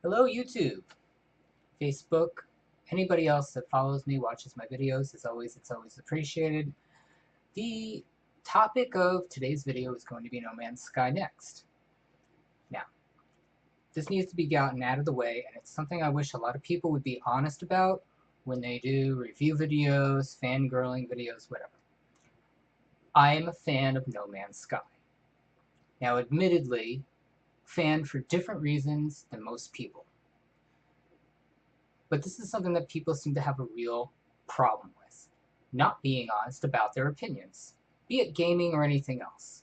Hello YouTube, Facebook, anybody else that follows me, watches my videos, it's always appreciated. The topic of today's video is going to be No Man's Sky Next. Now, this needs to be gotten out of the way, and it's something I wish a lot of people would be honest about when they do review videos, fangirling videos, whatever. I am a fan of No Man's Sky. Now, admittedly, fan for different reasons than most people. But this is something that people seem to have a real problem with. Not being honest about their opinions, be it gaming or anything else.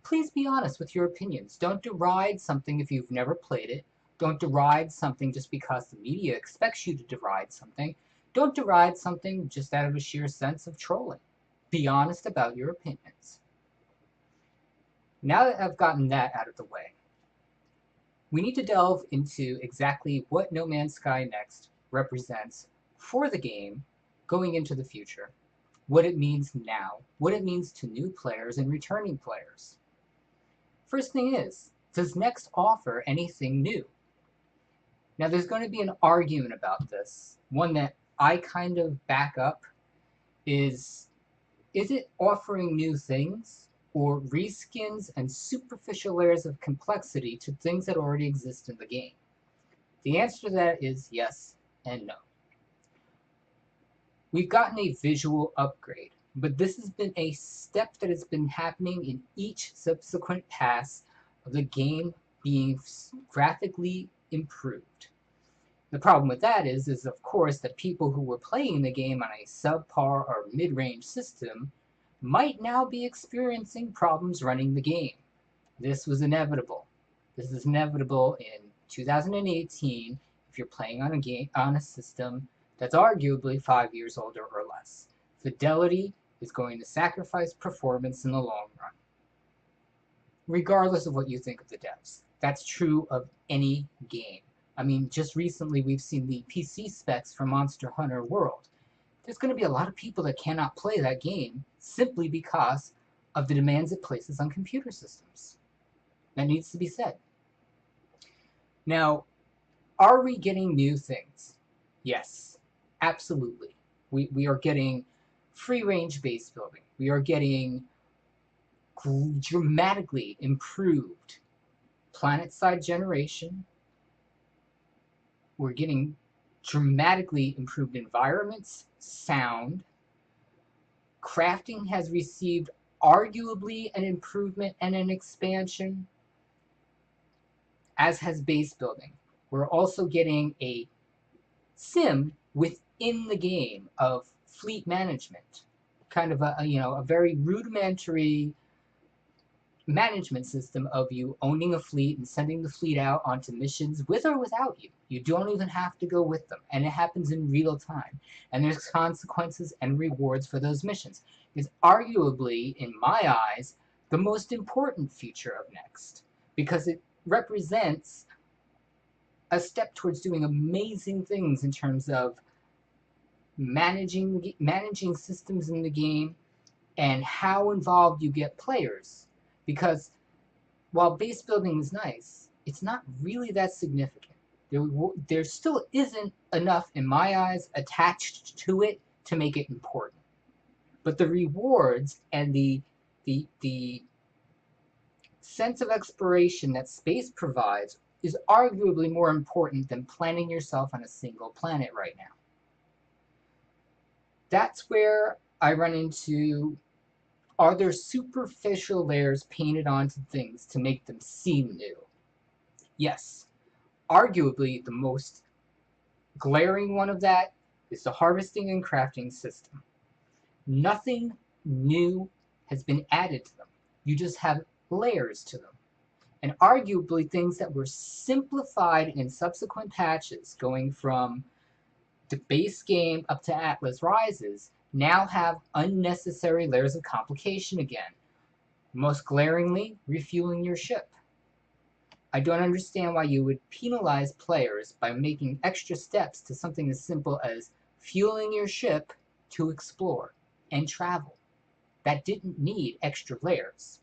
Please be honest with your opinions. Don't deride something if you've never played it. Don't deride something just because the media expects you to deride something. Don't deride something just out of a sheer sense of trolling. Be honest about your opinions. Now that I've gotten that out of the way, we need to delve into exactly what No Man's Sky Next represents for the game going into the future, what it means now, what it means to new players and returning players. First thing is, does Next offer anything new? Now there's going to be an argument about this. One that I kind of back up is it offering new things or reskins and superficial layers of complexity to things that already exist in the game? The answer to that is yes and no. We've gotten a visual upgrade, but this has been a step that has been happening in each subsequent pass of the game being graphically improved. The problem with that is of course that people who were playing the game on a subpar or mid-range system might now be experiencing problems running the game. This was inevitable. This is inevitable in 2018 if you're playing on a system that's arguably 5 years older or less. Fidelity is going to sacrifice performance in the long run, regardless of what you think of the devs. That's true of any game. I mean, just recently we've seen the PC specs for Monster Hunter World. There's going to be a lot of people that cannot play that game simply because of the demands it places on computer systems. That needs to be said. Now, are we getting new things? Yes, absolutely. We are getting free range base building. We are getting dramatically improved planet side generation. We're getting dramatically improved environments, sound. Crafting has received arguably an improvement and an expansion, as has base building. We're also getting a sim within the game of fleet management, kind of a very rudimentary management system of you owning a fleet and sending the fleet out onto missions with or without you. You don't even have to go with them, and it happens in real time. And there's consequences and rewards for those missions. It's arguably, in my eyes, the most important feature of Next, because it represents a step towards doing amazing things in terms of managing systems in the game and how involved you get players. Because while base building is nice, it's not really that significant. There still isn't enough, in my eyes, attached to it to make it important. But the rewards and the sense of exploration that space provides is arguably more important than planning yourself on a single planet right now. That's where I run into, are there superficial layers painted onto things to make them seem new? Yes. Arguably, the most glaring one of that is the harvesting and crafting system. Nothing new has been added to them. You just have layers to them. And arguably things that were simplified in subsequent patches, going from the base game up to Atlas Rises, now have unnecessary layers of complication again. Most glaringly, refueling your ship. I don't understand why you would penalize players by making extra steps to something as simple as fueling your ship to explore and travel. That didn't need extra layers.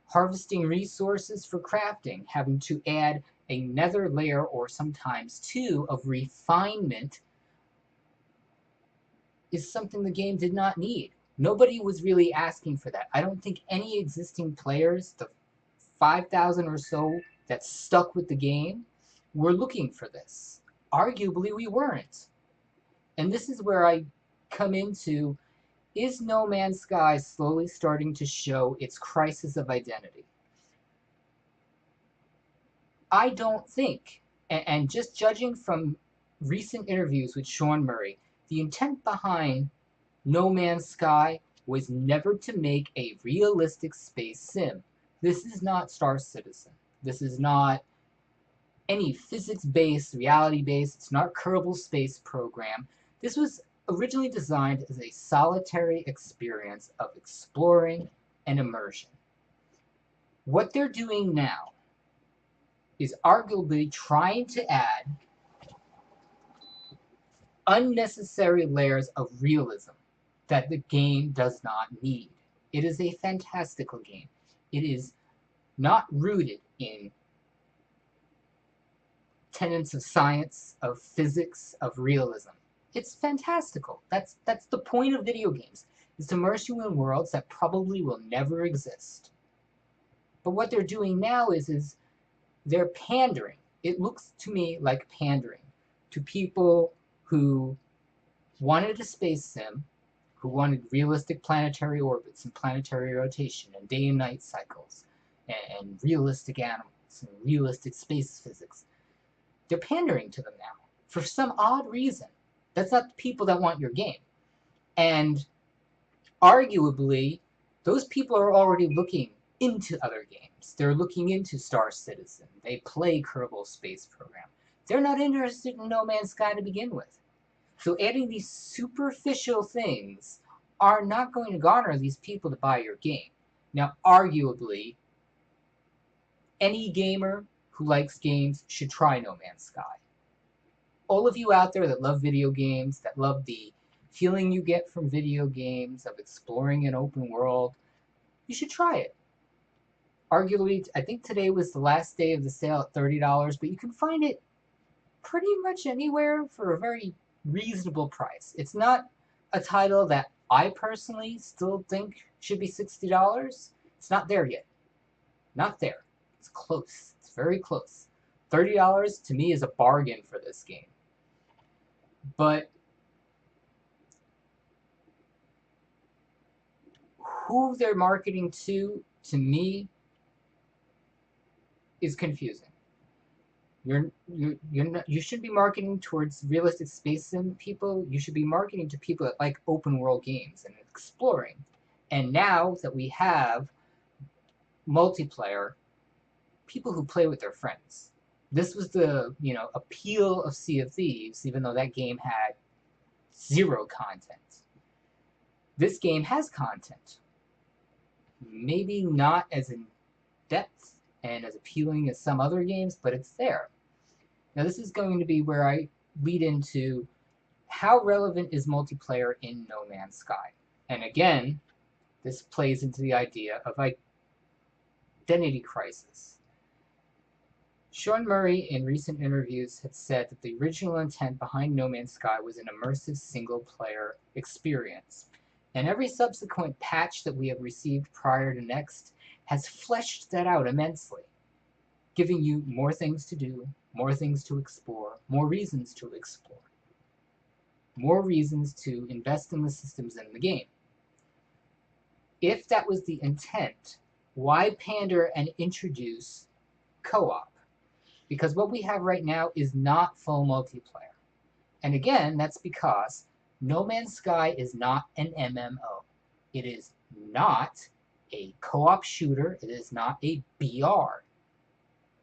Harvesting resources for crafting, having to add another layer or sometimes two of refinement is something the game did not need. Nobody was really asking for that. I don't think any existing players, the 5,000 or so that stuck with the game, were looking for this. Arguably, we weren't. And this is where I come into, is No Man's Sky slowly starting to show its crisis of identity? I don't think, and just judging from recent interviews with Sean Murray, the intent behind No Man's Sky was never to make a realistic space sim. This is not Star Citizen. This is not any physics-based, reality-based, it's not Kerbal Space Program. This was originally designed as a solitary experience of exploring and immersion. What they're doing now is arguably trying to add unnecessary layers of realism that the game does not need. It is a fantastical game. It is not rooted in tenets of science, of physics, of realism. It's fantastical. That's the point of video games, is to immerse you in worlds that probably will never exist. But what they're doing now is they're pandering. It looks to me like pandering to people who wanted a space sim, who wanted realistic planetary orbits and planetary rotation and day and night cycles and realistic animals and realistic space physics. They're pandering to them now for some odd reason. That's not the people that want your game. And arguably, those people are already looking into other games. They're looking into Star Citizen. They play Kerbal Space Program. They're not interested in No Man's Sky to begin with. So adding these superficial things are not going to garner these people to buy your game. Now, arguably, any gamer who likes games should try No Man's Sky. All of you out there that love video games, that love the feeling you get from video games, of exploring an open world, you should try it. Arguably, I think today was the last day of the sale at $30, but you can find it pretty much anywhere for a very reasonable price. It's not a title that I personally still think should be $60. It's not there yet. Not there. It's close. It's very close. $30 to me is a bargain for this game. But who they're marketing to me, is confusing. You should be marketing towards realistic space sim people. You should be marketing to people that like open world games and exploring. And now that we have multiplayer, people who play with their friends. This was the appeal of Sea of Thieves, even though that game had zero content. This game has content. Maybe not as in depth and as appealing as some other games, but it's there. Now this is going to be where I lead into how relevant is multiplayer in No Man's Sky. And again, this plays into the idea of identity crisis. Sean Murray in recent interviews had said that the original intent behind No Man's Sky was an immersive single-player experience. And every subsequent patch that we have received prior to Next has fleshed that out immensely, giving you more things to do, more things to explore, more reasons to explore, more reasons to invest in the systems in the game. If that was the intent, why pander and introduce co-op? Because what we have right now is not full multiplayer. And again, that's because No Man's Sky is not an MMO. It is not a co-op shooter. It is not a BR.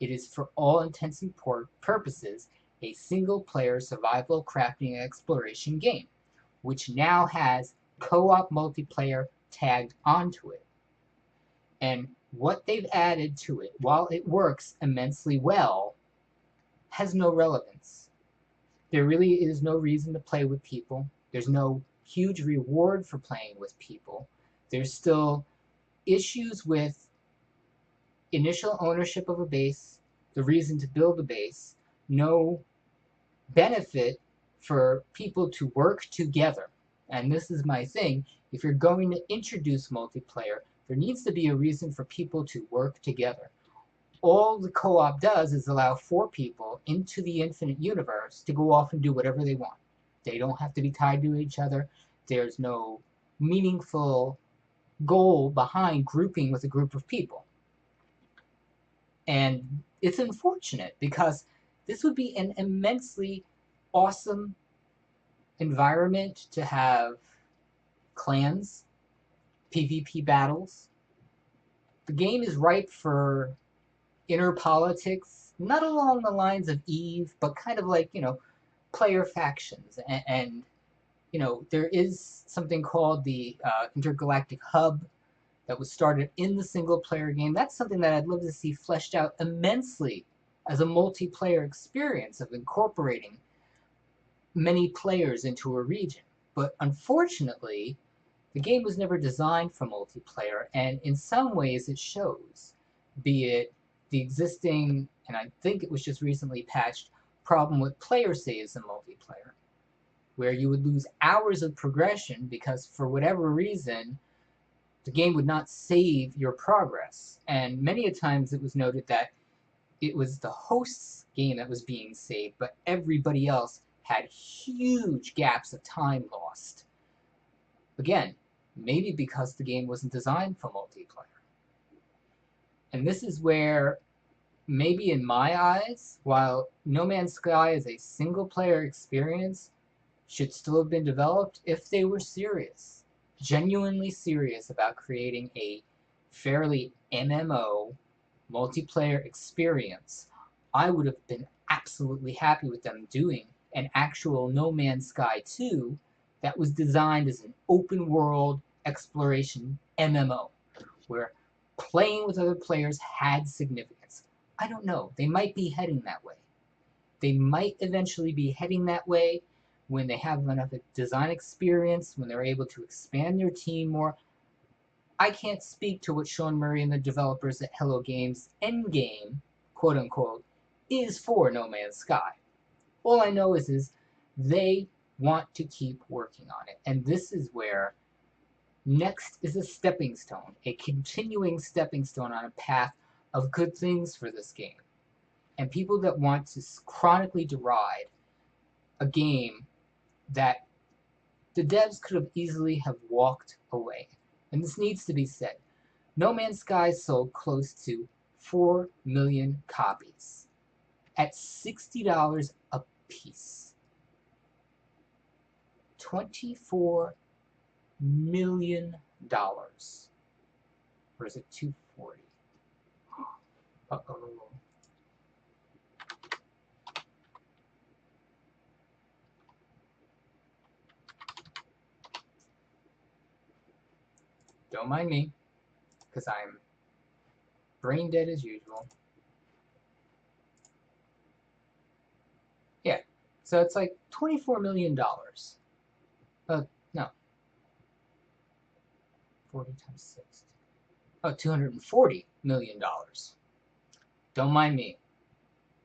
It is, for all intents and purposes, a single-player survival, crafting, and exploration game, which now has co-op multiplayer tagged onto it. And what they've added to it, while it works immensely well, has no relevance. There really is no reason to play with people. There's no huge reward for playing with people. There's still issues with initial ownership of a base. the reason to build a base, no benefit for people to work together. And this is my thing. If you're going to introduce multiplayer, there needs to be a reason for people to work together. All the co-op does is allow 4 people into the infinite universe to go off and do whatever they want. They don't have to be tied to each other. There's no meaningful goal behind grouping with a group of people. And it's unfortunate because this would be an immensely awesome environment to have clans, PvP battles. The game is ripe for inner politics, not along the lines of EVE, but kind of like, player factions. And there is something called the Intergalactic Hub that was started in the single-player game. That's something that I'd love to see fleshed out immensely as a multiplayer experience of incorporating many players into a region. But unfortunately, the game was never designed for multiplayer, and in some ways it shows, be it the existing, and I think it was just recently patched, problem with player saves in multiplayer, where you would lose hours of progression because for whatever reason, the game would not save your progress. And many a times it was noted that it was the host's game that was being saved, but everybody else had huge gaps of time lost. Again, maybe because the game wasn't designed for multiplayer. And this is where, maybe in my eyes, while No Man's Sky is a single-player experience, should still have been developed if they were serious, genuinely serious about creating a fairly MMO multiplayer experience. I would have been absolutely happy with them doing an actual No Man's Sky 2 that was designed as an open world exploration MMO, where playing with other players had significance. I don't know. They might be heading that way. They might eventually be heading that way when they have enough design experience, when they're able to expand their team more. I can't speak to what Sean Murray and the developers at Hello Games' endgame, quote unquote, is for No Man's Sky. All I know is they want to keep working on it. And this is where next is a stepping stone, a continuing stepping stone on a path of good things for this game. And people that want to chronically deride a game that the devs could have easily have walked away. And this needs to be said. No Man's Sky sold close to 4 million copies at $60 a piece. $24 million. Or is it 240? Uh-oh. Don't mind me, because I'm brain dead as usual. Yeah, so it's like $24 million. No. 40 times 60. Oh, $240 million. Don't mind me.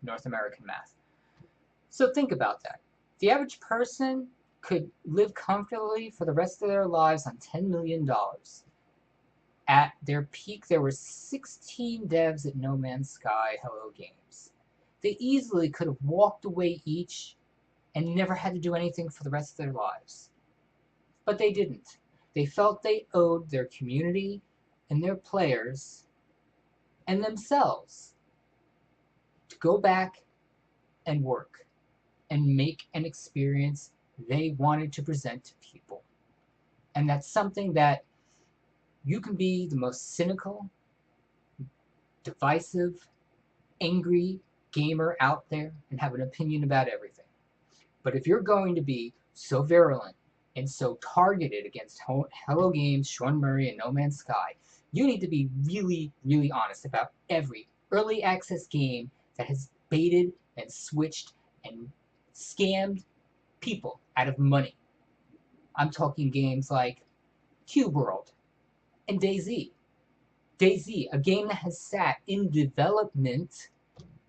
North American math. So think about that. The average person could live comfortably for the rest of their lives on $10 million. At their peak, there were 16 devs at No Man's Sky Hello Games. They easily could have walked away each and never had to do anything for the rest of their lives. But they didn't. They felt they owed their community and their players and themselves to go back and work and make an experience they wanted to present to people. And that's something that you can be the most cynical, divisive, angry gamer out there and have an opinion about everything. But if you're going to be so virulent and so targeted against Hello Games, Sean Murray, and No Man's Sky, you need to be really, really honest about every early access game that has baited and switched and scammed people out of money. I'm talking games like Cube World and DayZ. DayZ, a game that has sat in development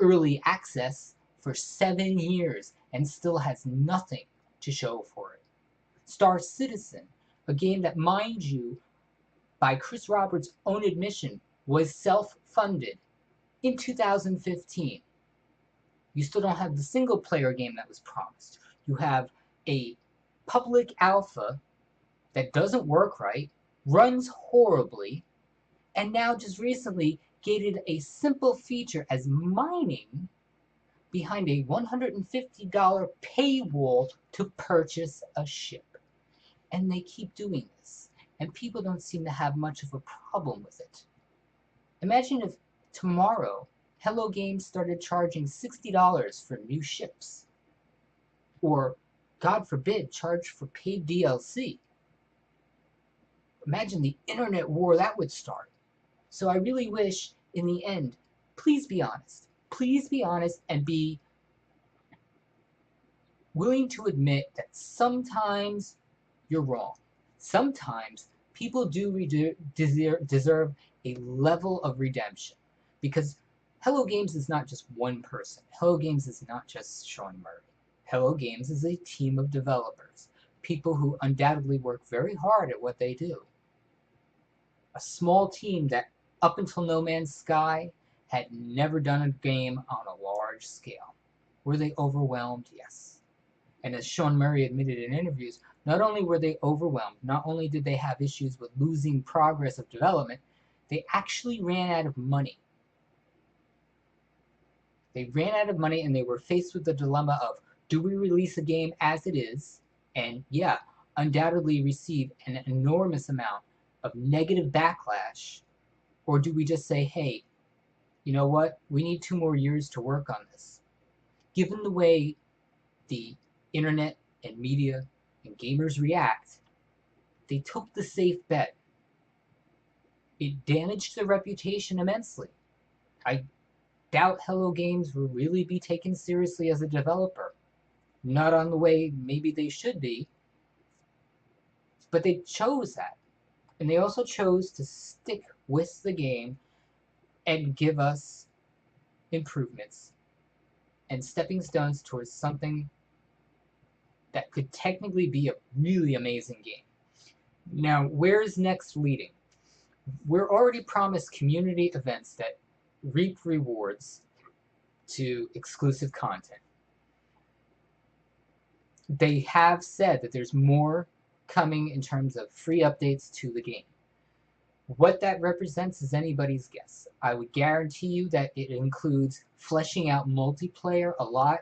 early access for 7 years and still has nothing to show for it. Star Citizen, a game that, mind you, by Chris Roberts' own admission, was self-funded in 2015. You still don't have the single-player game that was promised. You have a public alpha that doesn't work right, runs horribly, and now just recently gated a simple feature as mining behind a $150 paywall to purchase a ship. And they keep doing this, and people don't seem to have much of a problem with it. Imagine if tomorrow Hello Games started charging $60 for new ships, or, God forbid, charge for paid DLC. Imagine the internet war that would start. So I really wish, in the end, please be honest. Please be honest and be willing to admit that sometimes you're wrong. Sometimes people do deserve a level of redemption. Because Hello Games is not just one person. Hello Games is not just Sean Murray. Hello Games is a team of developers. People who undoubtedly work very hard at what they do. A small team that, up until No Man's Sky, had never done a game on a large scale. Were they overwhelmed? Yes. And as Sean Murray admitted in interviews, not only were they overwhelmed, not only did they have issues with losing progress of development, they actually ran out of money. They ran out of money and they were faced with the dilemma of, do we release a game as it is, and yeah, undoubtedly receive an enormous amount of negative backlash, or do we just say, hey, you know what, we need 2 more years to work on this? Given the way the internet and media and gamers react, they took the safe bet. It damaged their reputation immensely. I doubt Hello Games will really be taken seriously as a developer. Not on the way maybe they should be, but they chose that. And they also chose to stick with the game and give us improvements and stepping stones towards something that could technically be a really amazing game. Now, where's next leading? We're already promised community events that reap rewards to exclusive content. They have said that there's more coming in terms of free updates to the game. What that represents is anybody's guess. I would guarantee you that it includes fleshing out multiplayer a lot,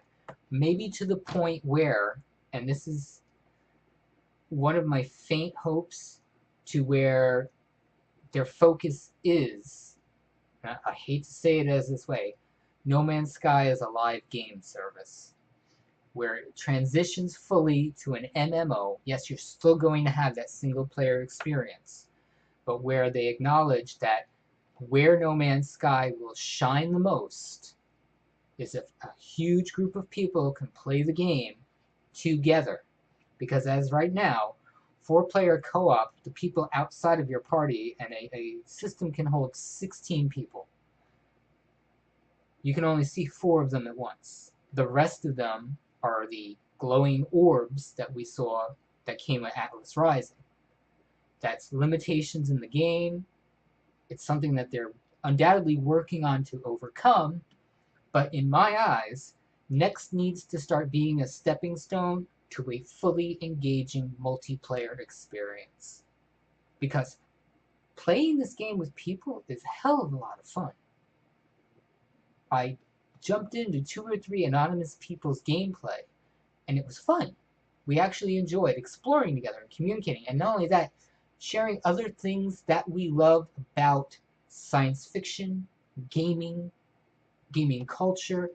maybe to the point where, and this is one of my faint hopes, to where their focus is, I hate to say it as this way, No Man's Sky is a live game service where it transitions fully to an MMO. Yes, you're still going to have that single player experience, but where they acknowledge that where No Man's Sky will shine the most is if a huge group of people can play the game together. Because as right now, 4-player co-op, the people outside of your party, and a system can hold 16 people. You can only see 4 of them at once. The rest of them are the glowing orbs that we saw that came with Atlas Rising. That's limitations in the game. It's something that they're undoubtedly working on to overcome, but in my eyes, next needs to start being a stepping stone to a fully engaging multiplayer experience. Because playing this game with people is a hell of a lot of fun. I jumped into 2 or 3 anonymous people's gameplay, and it was fun. We actually enjoyed exploring together and communicating, and not only that, sharing other things that we love about science fiction, gaming culture.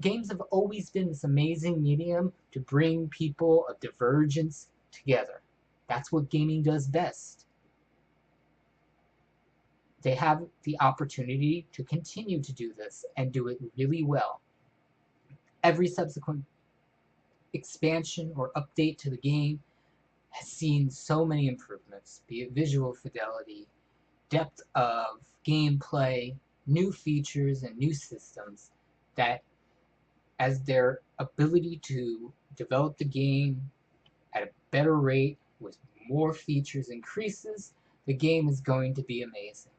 Games have always been this amazing medium to bring people of divergence together. That's what gaming does best. They have the opportunity to continue to do this and do it really well. Every subsequent expansion or update to the game has seen so many improvements, be it visual fidelity, depth of gameplay, new features and new systems that, as their ability to develop the game at a better rate with more features increases, the game is going to be amazing.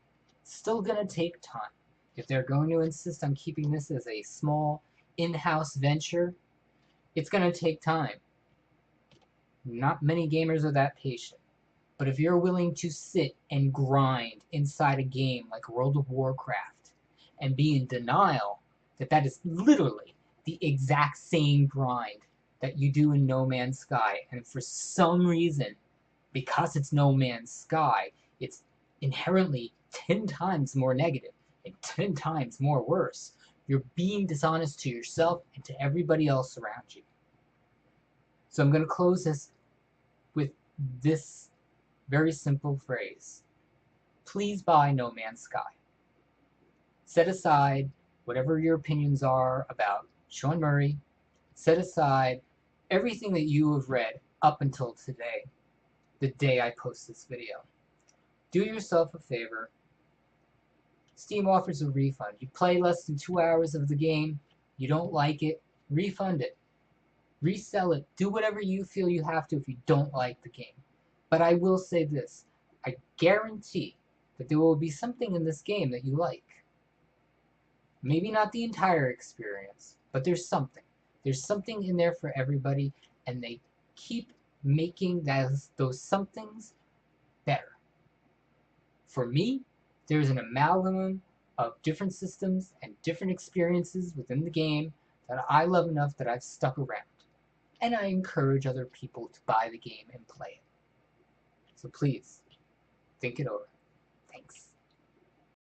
Still gonna take time. If they're going to insist on keeping this as a small in-house venture, it's gonna take time. Not many gamers are that patient. But if you're willing to sit and grind inside a game like World of Warcraft and be in denial that that is literally the exact same grind that you do in No Man's Sky, and for some reason, because it's No Man's Sky, it's inherently 10 times more negative and 10 times more worse, you're being dishonest to yourself and to everybody else around you. So I'm going to close this with this very simple phrase. Please buy No Man's Sky. Set aside whatever your opinions are about Sean Murray. Set aside everything that you have read up until today, the day I post this video. Do yourself a favor. Steam offers a refund. You play less than 2 hours of the game, you don't like it, refund it. Resell it. Do whatever you feel you have to if you don't like the game. But I will say this. I guarantee that there will be something in this game that you like. Maybe not the entire experience, but there's something. There's something in there for everybody, and they keep making those somethings better. For me, there's an amalgam of different systems and different experiences within the game that I love enough that I've stuck around. And I encourage other people to buy the game and play it. So please, think it over. Thanks.